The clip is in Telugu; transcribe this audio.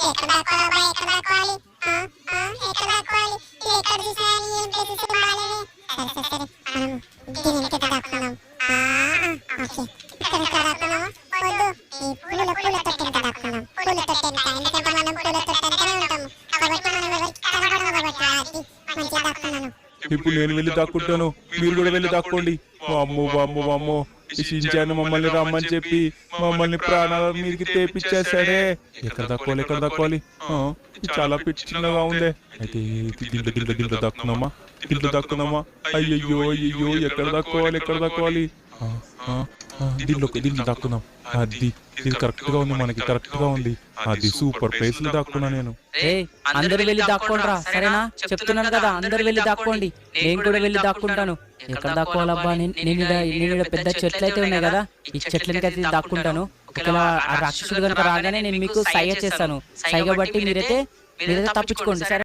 ఎక్కడ దాక్కోవాలి ఎక్కడ దాక్కోవాలి ఎక్కడ దాక్కోవాలి ఎక్కడ చూసినా ఏం ప్లేసెస్ బాగాలేవే సరే సరే సరే మనం దీని వెనక దాక్కున్నాం ఓకే ఇక్కడ దాక్కున్నాము వద్దు ఈ పూల తొట్టి వెనక దాక్కున్నాం పూల తొట్టి వెనక ఎందుకంటే మనం పూల తొట్టి వెనకనే ఉంటాము కాబట్టి మనం ఎవరికి కనబడము కాబట్టి అది మంచిగా దాక్కున్నాను ఇప్పుడు నేను వెళ్ళి దాక్కుంటాను, మీరు కూడా వెళ్ళి దాక్కోండి. వామ్మో వామ్మో వామ్మో, ఈ షించాను మమ్మల్ని రమ్మని చెప్పి మమ్మల్ని ప్రాణాల మీదకి తెప్పించేసాడే. ఎక్కడ దాక్కోవాలి ఎక్కడ దాక్కోవాలి? ఇది చాలా చిన్నగా ఉందే. అయితే దీంట్లో దాక్కున్నామా, దీంట్లో దాక్కున్నామా? అయ్యయ్యో అయ్యయ్యో, ఎక్కడ దాక్కోవాలి ఎక్కడ దాక్కోవాలి? దీంట్లో దాక్కున్నాం. అది ఇది కరెక్ట్ గా ఉంది, మనకి కరెక్ట్ గా ఉంది. అది సూపర్ ప్లేస్ లో దాక్కున్నా నేను. అందరు వెళ్ళి దాక్కోండిరా, సరేనా? చెప్తున్నాను కదా, అందరు వెళ్ళి దాక్కోండి. నేను కూడా వెళ్ళి దాక్కుంటాను. ఎక్కడ దాక్కోవాలబ్బా? నేను పెద్ద చెట్లు అయితే ఉన్నాయి కదా, ఈ చెట్లకైతే దాక్కుంటాను. ఒకవేళ ఆ రాక్షసుడు కనుక రాగానే నేను మీకు సైగ చేస్తాను. సైగ బట్టి మీరైతే తప్పించుకోండి, సరే?